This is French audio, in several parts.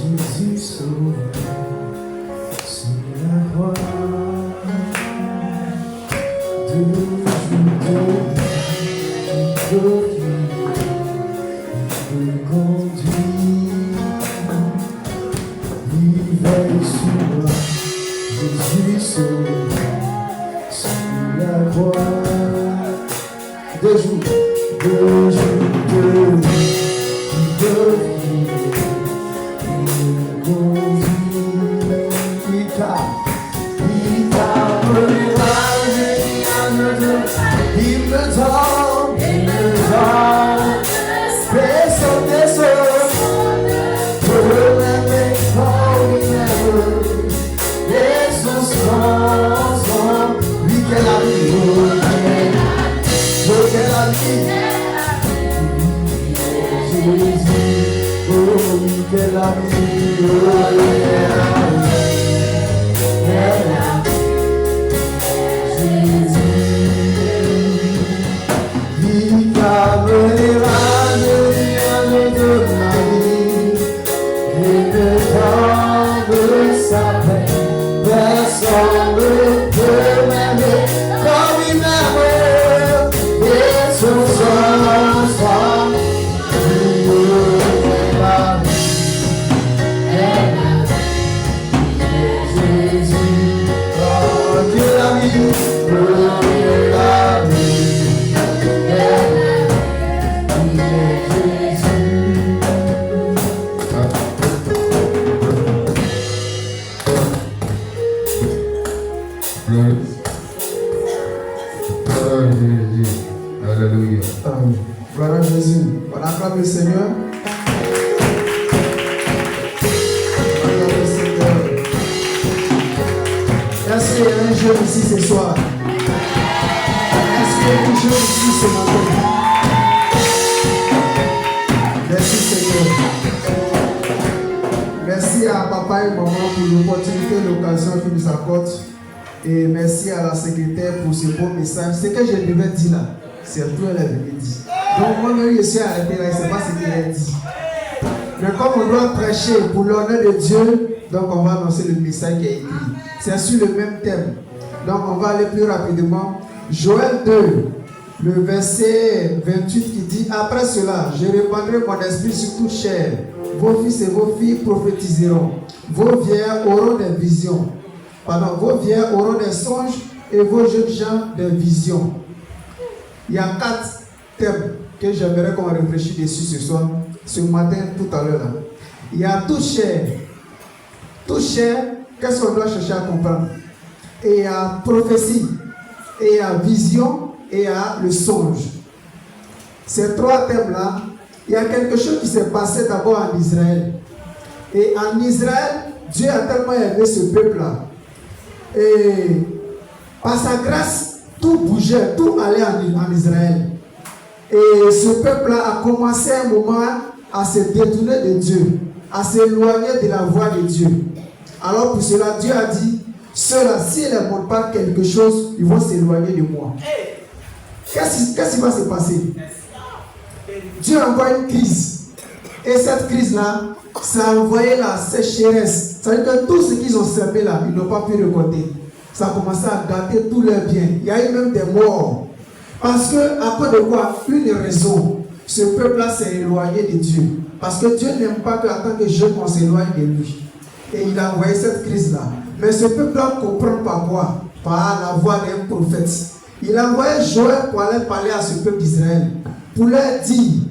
Jésus sauve sur la croix. De il conduit, il veille sur moi. Jésus sauve sur la croix. Deux jours de vie, il t'a il me donne, oui, quelle il t'amènera de de ma vie et de sa paix. Personne ne peut m'aimer comme il m'aime et son sang. Alléluia. Gloire à Jésus. On acclame le Seigneur. Est-ce qu'il y a un jeune ici ce soir? Est-ce qu'il y a un jeune ici ce matin? Merci Seigneur. Merci à papa et maman pour l'opportunité, l'occasion qu'ils nous accordent. Et merci à la secrétaire pour ce beau message. Ce que je devais dire là, c'est tout elle avait dit. Donc moi-même je suis arrêté là, je ne sais pas ce qu'elle a dit. Mais comme on doit prêcher pour l'honneur de Dieu, donc on va annoncer le message qui est écrit. C'est sur le même thème. Donc on va aller plus rapidement. Joël 2, le verset 28 qui dit: après cela, je répandrai mon esprit sur toute chair. Vos fils et vos filles prophétiseront. Vos vieillards auront des visions. Vos vieillards auront des songes et vos jeunes gens des visions. Il y a 4 thèmes que j'aimerais qu'on réfléchisse dessus ce soir, ce matin, tout à l'heure. Il y a toute chair. Toute chair, qu'est-ce qu'on doit chercher à comprendre? Et il y a prophétie, et il y a vision, et il y a le songe. Ces 3 thèmes-là, il y a quelque chose qui s'est passé d'abord en Israël. Et en Israël, Dieu a tellement aimé ce peuple-là. Et par sa grâce, tout bougeait, tout allait en Israël. Et ce peuple-là a commencé un moment à se détourner de Dieu, à s'éloigner de la voie de Dieu. Alors pour cela, Dieu a dit, ceux-là, s'ils ne montrent pas quelque chose, ils vont s'éloigner de moi. Qu'est-ce qui va se passer? Dieu envoie une crise. Et cette crise-là, ça a envoyé la sécheresse. Ça veut dire que tout ce qu'ils ont semé là, ils n'ont pas pu récolter. Ça a commencé à gâter tous leurs biens. Il y a eu même des morts. Parce que, à cause de quoi? Une raison. Ce peuple-là s'est éloigné de Dieu. Parce que Dieu n'aime pas qu'en tant que jeune, on s'éloigne de lui. Et il a envoyé cette crise-là. Mais ce peuple-là comprend par quoi? Par la voix d'un prophète. Il a envoyé Joël pour aller parler à ce peuple d'Israël. Pour leur dire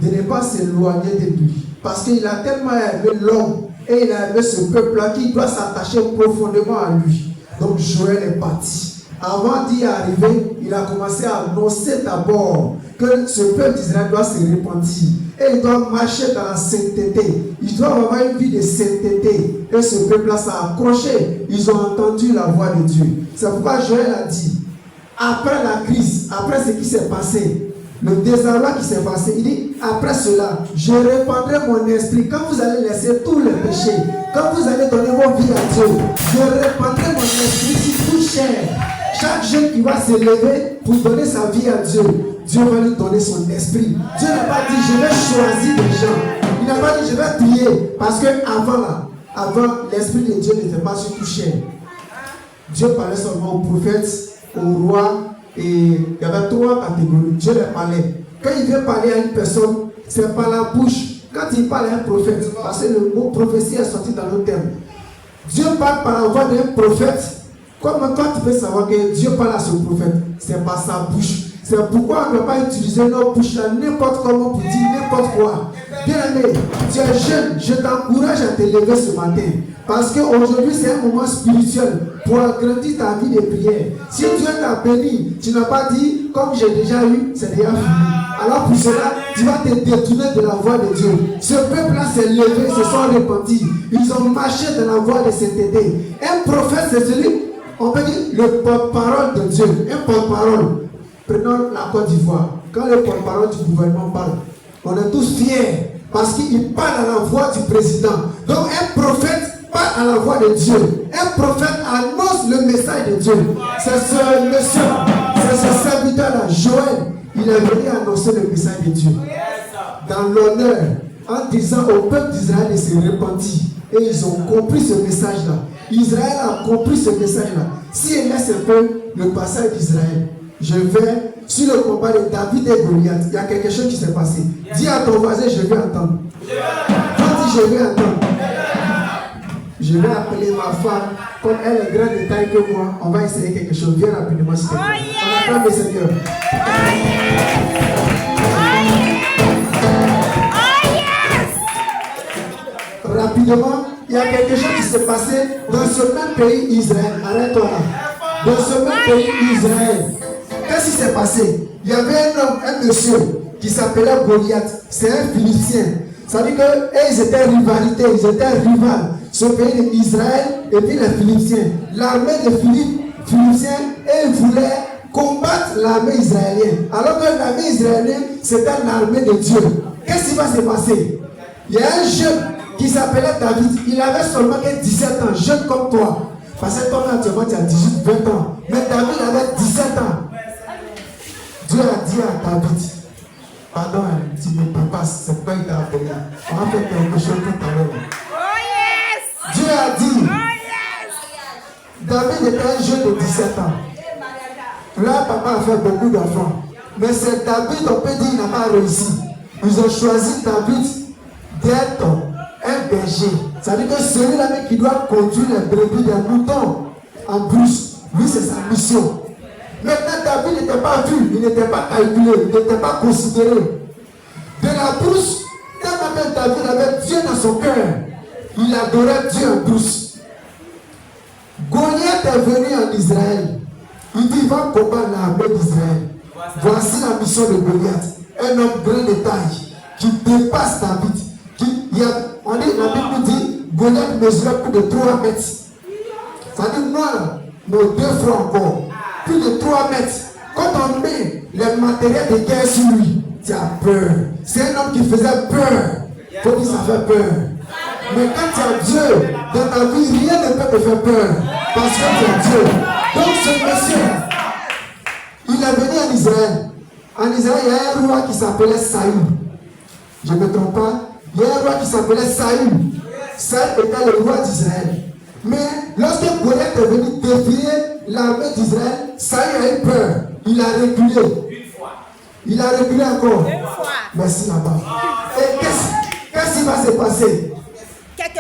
de ne pas s'éloigner de lui. Parce qu'il a tellement aimé l'homme et il a aimé ce peuple-là qu'il doit s'attacher profondément à lui. Donc Joël est parti. Avant d'y arriver, il a commencé à annoncer d'abord que ce peuple d'Israël doit se repentir. Et il doit marcher dans la sainteté. Il doit avoir une vie de sainteté. Et ce peuple-là s'est accroché. Ils ont entendu la voix de Dieu. C'est pourquoi Joël a dit, après la crise, après ce qui s'est passé, le désarroi qui s'est passé, il dit, après cela, je répandrai mon esprit. Quand vous allez laisser tous les péchés, quand vous allez donner vos vies à Dieu, je répandrai mon esprit sur toute chair. Chaque jeune qui va se lever pour donner sa vie à Dieu, Dieu va lui donner son esprit. Dieu n'a pas dit, je vais choisir des gens. Il n'a pas dit je vais prier. Parce que avant l'Esprit de Dieu n'était pas sur tout chair. Dieu parlait seulement aux prophètes, aux rois, et il y avait 3 catégories. Dieu les parlait. Quand il vient parler à une personne, c'est par la bouche. Quand il parle à un prophète, parce que le mot prophétie est sorti dans nos termes. Dieu parle par la voix d'un prophète. Comme quand tu peux savoir que Dieu parle à ce prophète, c'est par sa bouche. C'est pourquoi on ne doit pas utiliser nos bouches là n'importe comment pour dire n'importe quoi. Bien aimé, tu es jeune, je t'encourage à te lever ce matin. Parce qu'aujourd'hui c'est un moment spirituel pour agrandir ta vie de prière. Si Dieu t'a béni, tu n'as pas dit comme j'ai déjà eu, c'est déjà fini. Alors pour cela, tu vas te détourner de la voix de Dieu. Ce peuple-là s'est levé, se sont repentis. Ils ont marché dans la voie de Sainteté. Un prophète, c'est celui, on peut dire, le porte-parole de Dieu. Un porte-parole. Prenons la Côte d'Ivoire. Quand le porte-parole du gouvernement parle, on est tous fiers parce qu'il parle à la voix du président. Donc un prophète parle à la voix de Dieu. Un prophète annonce le message de Dieu. C'est ce monsieur, c'est ce serviteur-là, Joël. Il est venu annoncer le message de Dieu. Dans l'honneur, en disant au peuple d'Israël de se repentir. Et ils ont compris ce message-là. Israël a compris ce message-là. Si elle laisse un peu le passage d'Israël, je vais sur le combat de David et Goliath. Il y a quelque chose qui s'est passé. Dis à ton voisin, je vais entendre. Quand dis je vais entendre, je vais appeler ma femme. Comme elle est grande de taille que moi, on va essayer quelque chose. Viens rapidement, s'il te plaît. On attend le Seigneur. Rapidement, il y a quelque chose qui s'est passé dans ce même pays Israël. Arrête-toi là. Dans ce même pays Israël. Qu'est-ce qui s'est passé? Il y avait un homme, un monsieur qui s'appelait Goliath. C'est un Philistin. Ça veut dire qu'ils étaient rivalité, ils étaient rivales. Ce pays d'Israël et puis les Philistins. L'armée des Philistins, ils voulaient combattre l'armée israélienne. Alors que l'armée israélienne, c'était l'armée de Dieu. Qu'est-ce qui va se passer? Il y a un jeune qui s'appelait David. Il avait seulement 17 ans, jeune comme toi. Parce que toi, actuellement, tu as 18, 20 ans. Mais David avait 17 ans. Dieu a dit à David, pardon, tu ne peux pas, c'est pas il t'a appelé. On va faire quelque chose tout à l'heure. Dieu a dit, David était un jeune de 17 ans. Là, papa a fait beaucoup d'enfants. Mais c'est David, on peut dire, il n'a pas réussi. Ils ont choisi David d'être un berger. Ça veut dire que celui-là qui doit conduire les brebis des moutons en brousse. Lui, c'est sa mission. Maintenant, David n'était pas vu, il n'était pas calculé, il n'était pas considéré. De la brousse, tellement David avait Dieu dans son cœur. Il adorait Dieu en brousse. Goliath est venu en Israël. Il dit, va combattre l'armée d'Israël. Voici la mission de Goliath. Un homme grand de taille, qui dépasse David. On dit, la Bible nous dit, Goliath mesurait plus de 3 mètres. Ça dit, moi, nos 2 frères encore, plus de 3 mètres. Quand on met les matériels de guerre sur lui, tu as peur. C'est un homme qui faisait peur. Faut dire ça fait peur. Mais quand tu as Dieu dans ta vie, rien ne peut te faire peur. Parce que tu as Dieu. Donc ce monsieur, il est venu en Israël. En Israël, il y a un roi qui s'appelait Saül. Je ne me trompe pas. Il y a un roi qui s'appelait Saül. Saül était le roi d'Israël. Mais lorsque Goliath est venu défier l'armée d'Israël, Saül a eu peur. Il a reculé. Il a reculé encore. Merci là-bas. Et qu'est-ce qui va se passer?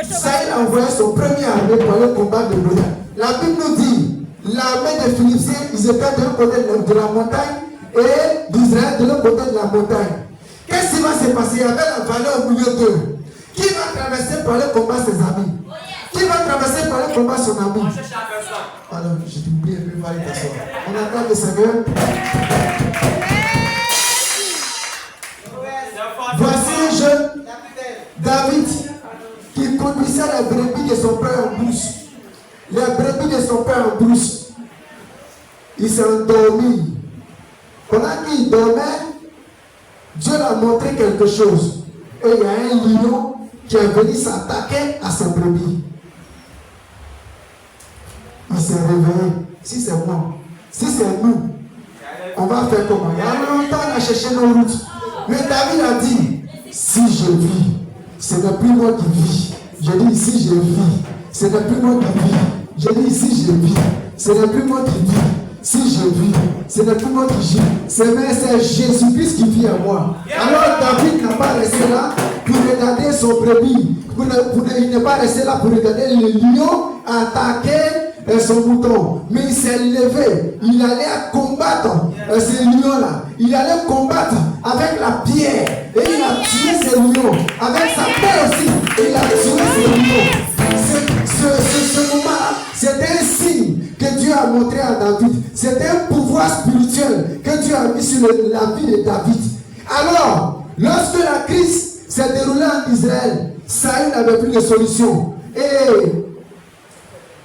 Saül a envoyé son premier armée pour aller combattre le Goliath. La Bible nous dit, l'armée des Philistins, ils étaient de l'autre côté de la montagne et d'Israël de l'autre côté de la montagne. Qu'est-ce qui va se passer? Il y avait la vallée au milieu d'eux. Qui va traverser pour aller combattre ses amis? Qui va traverser pour aller combattre son ami? Alors, je t'oublie un peu, va aller t'asseoir. On attend le Seigneur. Voici un jeune, David, qui conduisait les brebis de son père en brousse. Les brebis de son père en brousse. Il s'est endormi. Pendant qu'il dormait, Dieu l'a montré quelque chose. Et il y a un lion qui est venu s'attaquer à ses brebis. Il s'est réveillé. Si c'est moi, si c'est nous, on va faire comment? Il y a longtemps on a cherché nos routes. Mais David a dit, si je vis, ce n'est plus moi qui vis. Je dis ici, je vis. Ce n'est plus moi qui vis. Je dis ici, je vis. Ce n'est plus moi qui vis. Si je vis, ce n'est plus moi qui vis. C'est Jésus-Christ qui vit en moi. Alors David n'a pas resté là pour regarder son brebis. Il n'est pas resté là pour regarder le lion attaquer son mouton. Mais il s'est levé. Il allait combattre ces lions-là. Il allait combattre avec la pierre. Et il a tué ces lions. Avec sa main aussi. Et il a tué ces lions. Ce moment-là, c'était un signe que Dieu a montré à David. C'était un pouvoir spirituel que Dieu a mis sur la vie de David. Alors, lorsque la crise s'est déroulée en Israël, Saül n'avait plus de solution. Et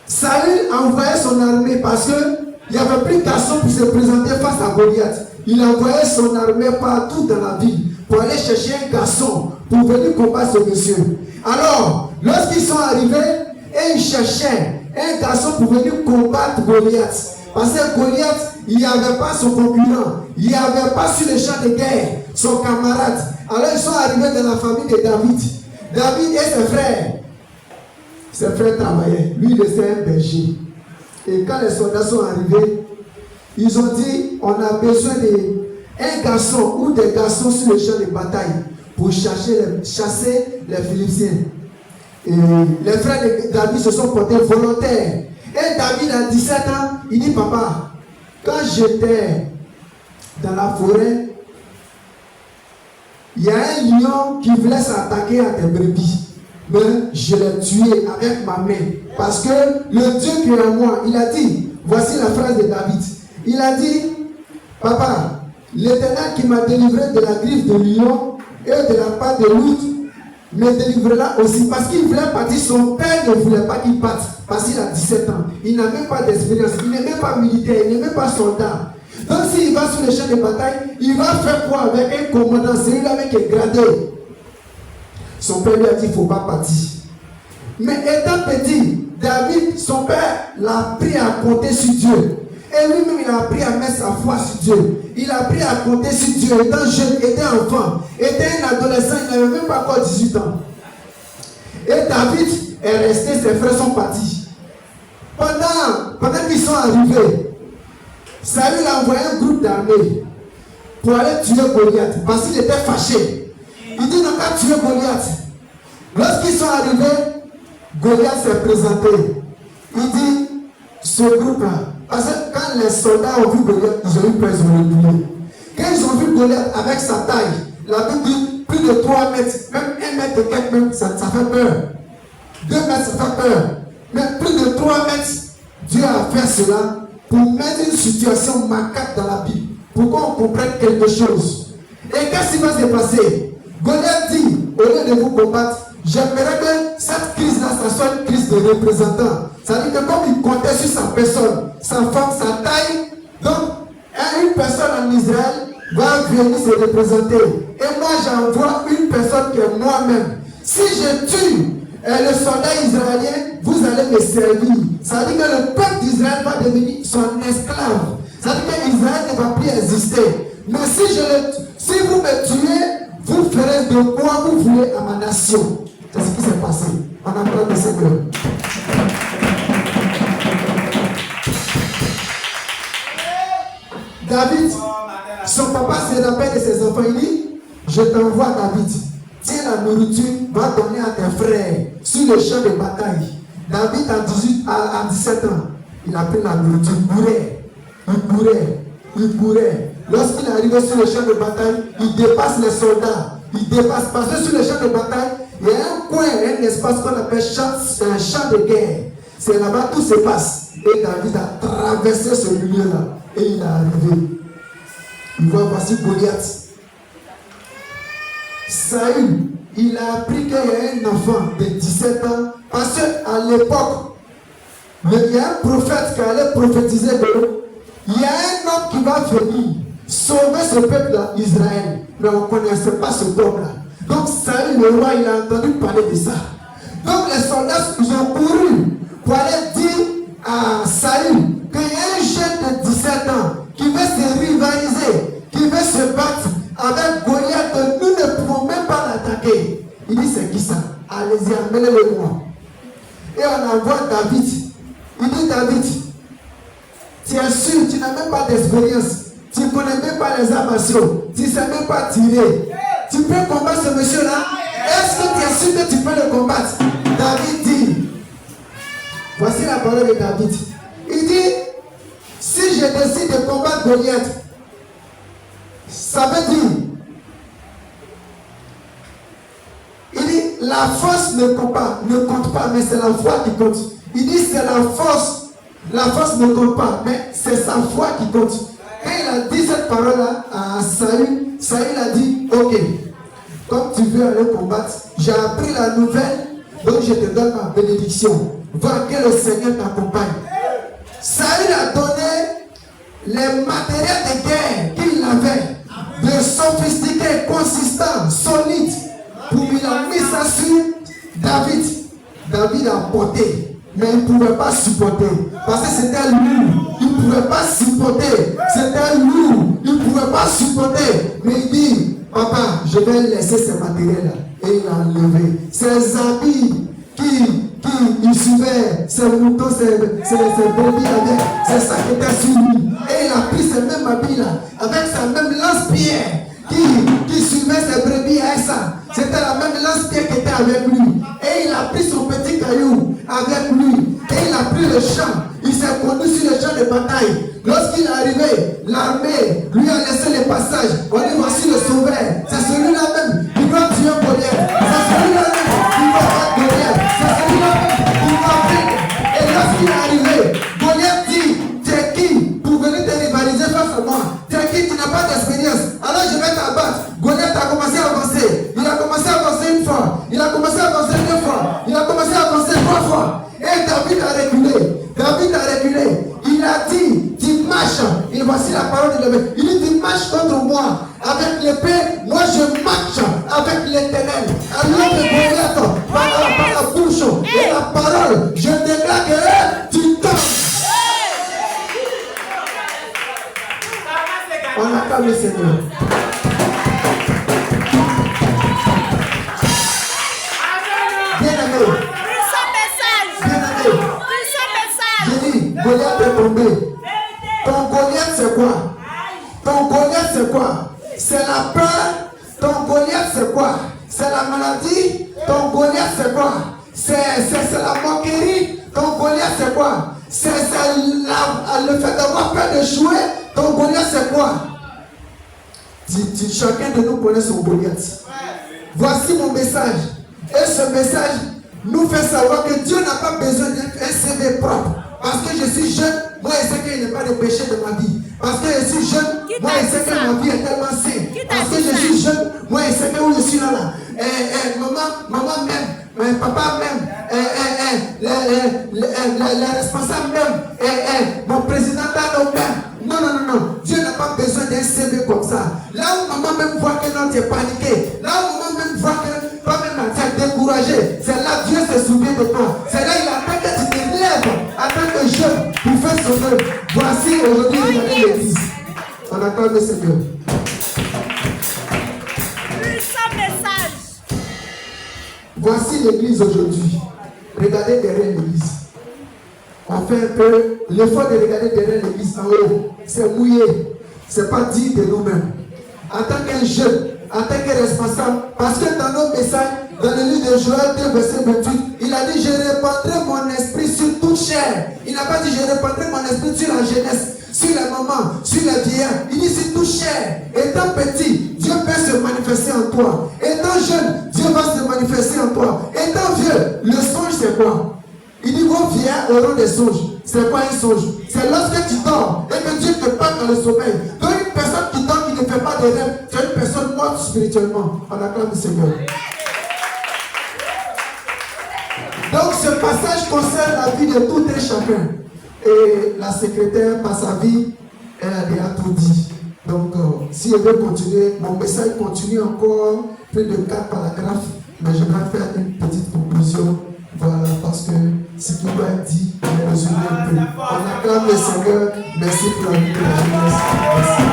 Saül envoyait son armée parce qu'il n'y avait plus de garçon pour se présenter face à Goliath. Il envoyait son armée partout dans la ville pour aller chercher un garçon pour venir combattre ce monsieur. Alors, lorsqu'ils sont arrivés, et ils cherchaient un garçon pour venir combattre Goliath. Parce que Goliath, il n'y avait pas son concurrent. Il n'y avait pas sur le champ de guerre son camarade. Alors ils sont arrivés dans la famille de David. David et ses frères travaillaient. Lui, il était un berger. Et quand les soldats sont arrivés, ils ont dit, on a besoin d'un garçon ou des garçons sur le champ de bataille pour chasser les Philistins. Et les frères de David se sont portés volontaires. Et David a 17 ans, il dit, papa, quand j'étais dans la forêt, il y a un lion qui voulait s'attaquer à tes brebis. Mais je l'ai tué avec ma main. Parce que le Dieu qui est en moi, il a dit, voici la phrase de David. Il a dit, papa, l'Éternel qui m'a délivré de la griffe de lion et de la part de l'autre, me délivrera aussi. Parce qu'il voulait partir, son père ne voulait pas qu'il parte. Parce qu'il a 17 ans. Il n'a même pas d'expérience. Il n'est même pas militaire. Il n'est même pas soldat. Donc s'il va sur le champ de bataille, il va faire quoi avec un commandant? C'est lui avec un gradé. Son père lui a dit, il ne faut pas partir. Mais étant petit, David, son père, l'a appris à compter sur Dieu. Et lui-même, il a appris à mettre sa foi sur Dieu. Il a appris à compter sur Dieu. Étant jeune, étant enfant, étant un adolescent, il n'avait même pas encore 18 ans. Et David est resté, ses frères sont partis. Pendant qu'ils sont arrivés, Saül a envoyé un groupe d'armée pour aller tuer Goliath. Parce qu'il était fâché. Il dit, non, pas tuer Goliath. Lorsqu'ils sont arrivés, Goliath s'est présenté. Il dit, ce groupe-là, parce que quand les soldats ont vu Goliath, ils ont eu peur, ils ont reculé. Quand ils ont vu Goliath avec sa taille, la Bible dit plus de 3 mètres, même 1 mètre et quelques mètres, ça fait peur. 2 mètres, ça fait peur. Mais plus de 3 mètres, Dieu a fait cela pour mettre une situation macabre dans la Bible, pour qu'on comprenne quelque chose. Et qu'est-ce qui va se passer? Goliath dit, au lieu de vous combattre, j'aimerais que cette crise-là, ça soit une crise de représentant. Ça veut dire que comme il comptait sur sa personne, sa femme, sa taille, donc une personne en Israël va venir se représenter. Et moi, j'envoie une personne qui est moi-même. Si je tue le soldat israélien, vous allez me servir. Ça veut dire que le peuple d'Israël va devenir son esclave. Ça veut dire qu'Israël ne va plus exister. Mais si vous me tuez, vous ferez de quoi vous voulez à ma nation. C'est ce qui s'est passé. On apprend le Seigneur. David, son papa se rappelle de ses enfants. Il dit, je t'envoie David. Tiens la nourriture, va donner à tes frères sur le champ de bataille. David à 17 ans, il a pris la nourriture, il courait. Lorsqu'il est arrivé sur le champ de bataille, il dépasse les soldats. Il dépasse, parce que sur le champ de bataille, il y a un coin, un espace qu'on appelle un champ de guerre. C'est là-bas tout se passe. Et David a traversé ce milieu-là. Et il est arrivé. Il voit, voici Goliath. Saül, il a appris qu'il y a un enfant de 17 ans. Parce qu'à l'époque, il y a un prophète qui allait prophétiser de l'eau. Il y a un homme qui va venir sauver ce peuple-là, Israël. Mais on ne connaissait pas ce homme-là. Donc Saül, le roi, il a entendu parler de ça. Donc les soldats, ils ont couru pour aller dire à Saül qu'il y a un jeune de 17 ans qui veut se rivaliser, qui veut se battre avec Goliath. Nous ne pouvons même pas l'attaquer. Il dit, c'est qui ça? Allez-y, amenez-le-moi. Et on envoie David. Il dit, David, tu es sûr, tu n'as même pas d'expérience. Tu ne connais même pas les arts martiaux. Tu ne sais même pas tirer. Tu peux combattre ce monsieur-là? Est-ce que tu es sûr que tu peux le combattre? David dit, voici la parole de David. Il dit, si je décide de combattre Goliath, ça veut dire, il dit, la force ne compte pas, mais c'est la foi qui compte. Il dit, c'est la force ne compte pas, mais c'est sa foi qui compte. Quand il a dit cette parole-là à Saül, Saül a dit, ok, comme tu veux aller combattre, j'ai appris la nouvelle, donc je te donne ma bénédiction. Va que le Seigneur t'accompagne. Saül a donné les matériels de guerre qu'il avait, de sophistiqués, consistants, solides, pour il a mis ça sur David. David a porté, mais il ne pouvait pas supporter, parce que c'était lourd. Il ne pouvait pas supporter, c'était lourd. Il ne pouvait pas supporter, mais il dit, papa, je vais laisser ces matériels-là. Et il a enlevé ses habits qui suivait ses moutons, ses brebis avec, c'est ça qui était sur lui. Et il a pris ces mêmes habits-là, avec sa même lance-pierre qui suivait ses brebis avec ça. C'était la même lance-pierre qui était avec lui. Et il a pris son petit caillou avec lui. Et il a pris le champ. Il s'est conduit sur le champ de bataille. Lorsqu'il est arrivé, l'armée lui a laissé le passage. On dit, voici le sauveur. C'est celui-là même qui doit tuer Goliath. C'est celui-là même qui doit battre Goliath. C'est celui-là même qui doit vaincre. Et lorsqu'il est arrivé, Goliath dit, tu es qui pour venir te rivaliser face à moi? Tu es qui? Tu n'as pas d'expérience. Alors je vais t'abattre. Goliath a commencé à avancer. Il a commencé à avancer une fois. Il a commencé à avancer deux fois. Il a commencé à avancer trois fois. Et David a reculé. David a reculé. Il a dit, tu marches. Et voici la parole de l'Éternel. Il dit, tu marches contre moi. Avec l'épée, moi je marche avec l'Éternel. Alors que Goliath, par la bouche et la parole, je déclare que tu tombes. On acclame le Seigneur. Bien-aimé. Bien-aimé. J'ai dit, Goliath est tombé. Ton Goliath c'est quoi? Ton Goliath c'est quoi? C'est la peur. Ton Goliath c'est quoi? C'est la maladie. Ton Goliath c'est quoi? C'est la moquerie. Ton Goliath c'est quoi? C'est le fait d'avoir peur de jouer. Ton Goliath c'est quoi? Chacun de nous connaît son Goliath. Voici mon message. Et ce message nous fait savoir que Dieu n'a pas besoin d'un CV propre. Parce que je suis jeune, moi je sais qu'il n'y a pas de péché de ma vie. Parce que je suis jeune, moi je sais que ma vie est tellement saine. Parce que je suis jeune, moi je sais que où je suis là. Maman même, papa même, les responsables même, mon président d'Anno même. Non. Dieu n'a pas besoin d'un CV comme ça. Là où maman même voit que non, tu es paniqué. Là où maman même voit que toi-même tu es découragé. C'est là que Dieu se souvient de toi. C'est là qu'il attend que tu te lèves en tant que jeune pour faire son œuvre. Voici aujourd'hui l'église. On acclame le Seigneur. Puissant message. Voici l'église aujourd'hui. Regardez derrière l'église. On fait un peu l'effort de regarder derrière l'église en haut. C'est mouillé. Ce n'est pas dit de nous-mêmes. En tant qu'un jeune, en tant que responsable, parce que dans nos messages, dans le livre de Joël 2, verset 28, il a dit, je répandrai mon esprit sur toute chair. Il n'a pas dit, je répandrai mon esprit sur la jeunesse, sur la maman, sur la vieillard. Il dit, sur toute chair. Étant petit, Dieu peut se manifester en toi. Étant jeune, Dieu va se manifester en toi. Étant vieux, le songe c'est quoi? Il dit, vos vieillards auront des songes. C'est quoi un songe? C'est lorsque tu dors et que Dieu te parle dans le sommeil. Donc une personne qui dort, qui ne fait pas de rêve, c'est une personne morte spirituellement. On acclame le Seigneur. Donc ce passage concerne la vie de tout un chacun. Et la secrétaire, par sa vie, elle a déjà tout dit. Donc si elle veut continuer, mon message continue encore plus de 4 paragraphes. Mais je vais faire une petite conclusion. Voilà, parce que ce qui doit être dit, on est résumé un peu. On acclame le Seigneur. Merci pour la vie de la jeunesse. Merci.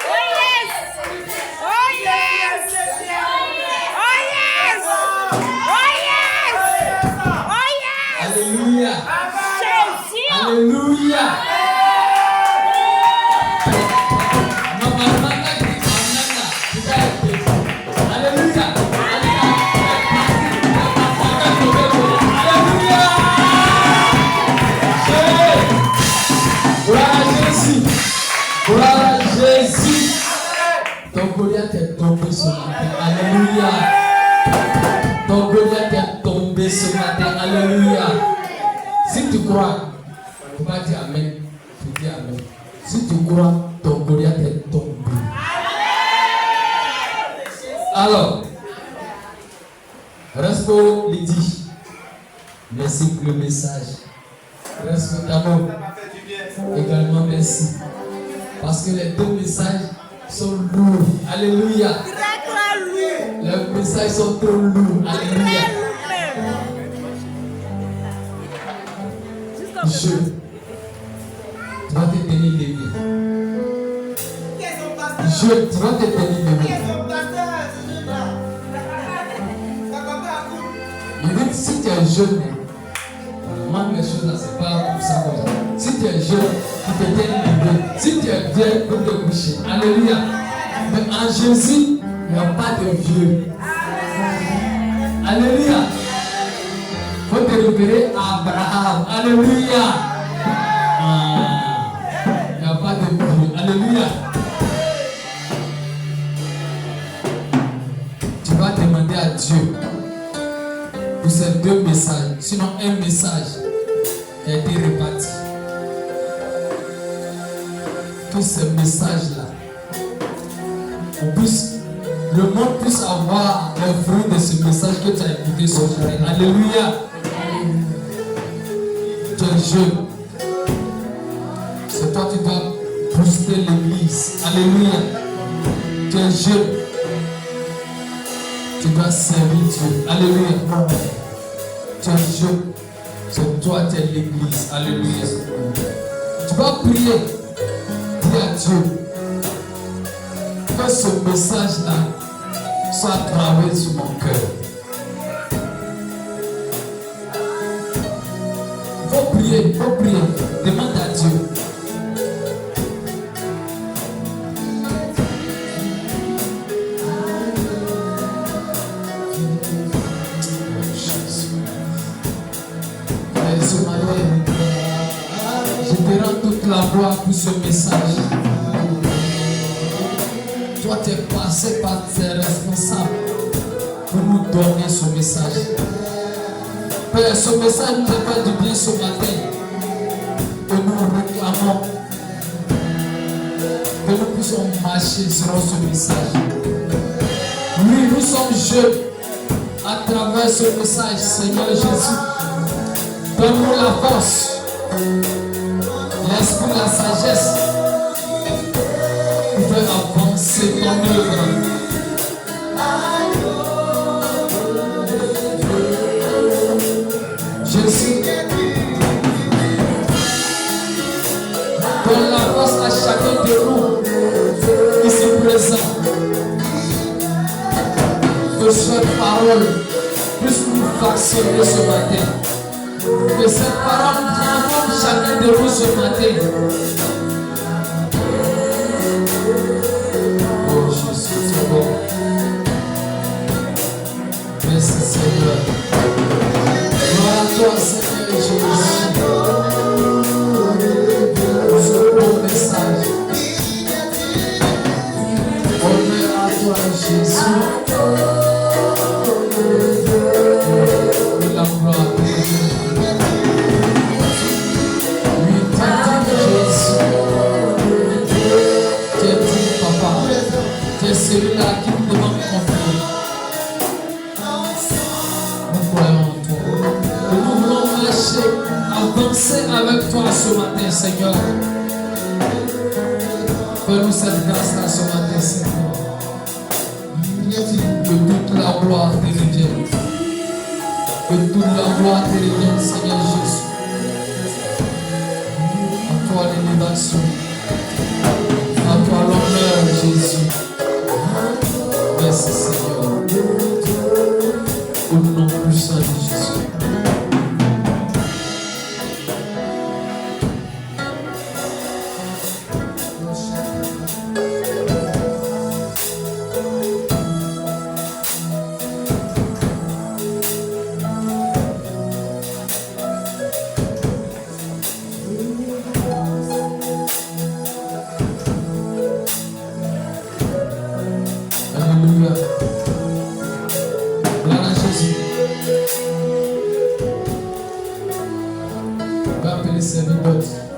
Oh yes! Oh Alléluia. Alléluia. Gloire à Jésus. Ton Goliath est tombé ce matin. Alléluia. Ton Goliath est tombé ce matin. Alléluia. Si tu crois, tu vas dire Amen. Tu dis Amen. Si tu crois, ton Goliath est tombé. Alors, Respo Lydie, merci pour le message. Respo Tamo, également merci. Parce que les deux messages sont lourds. Alléluia. Les messages sont trop lourds. Alléluia. Je. Tu vas te tenir les mains. Tu vas te tenir les mains. Il dit si tu es jeune, moi mes choses là c'est pas pour ça. Si tu es jeune, tu te tiens les mains. Si tu es vieux, tu peux te coucher. Alléluia. Mais en Jésus, il n'y a pas de vieux. Alléluia. Il faut te référer à Abraham. Alléluia. Il n'y a pas de vieux. Alléluia. Tu vas demander à Dieu pour ces deux messages. Sinon, un message a été réparti. Tous ces messages-là, le monde puisse avoir les fruits de ce message que tu as écouté ce jour. Alléluia. Tu es jeune. C'est toi qui dois booster l'église. Alléluia. Tu es jeune. Tu dois servir Dieu. Alléluia. Tu es jeune. C'est toi qui es l'église. Alléluia. Tu vas prier. Dis à Dieu que ce message-là soit gravé sur mon cœur. Faut prier. Demande à Dieu. Et ce matin, je te rends toute la gloire pour ce message. Toi, tu es passé par tes responsables pour nous donner ce message. Père, ce message nous a fait du bien ce matin. Que nous réclamons. Que nous puissions marcher sur ce message. Oui, nous sommes jeunes à travers ce message, Seigneur Jésus. Donne-nous la force, l'esprit, la sagesse pour faire avancer ton œuvre. Jésus, donne la force à chacun de nous ici présent. Que cette parole puisse nous façonner ce matin. Que cette parole transforme chacun de nous ce matin. Oh Jésus, c'est bon. Merci Seigneur. Gloire à toi Seigneur Jésus. Pour ce bon message. Honneur à toi Jésus. La gloire à Jésus. C'est celui-là qui nous demande confiance. Nous croyons en toi. Et nous voulons marcher, avancer avec toi ce matin, Seigneur. Fais-nous cette grâce-là ce matin, Seigneur. Que toute la gloire te revienne. Que toute la gloire te revienne, Seigneur Jésus. À toi l'élévation. À toi l'honneur, Jésus. Merci Seigneur. Au nom puissant de Jésus. appeler servir d'autres.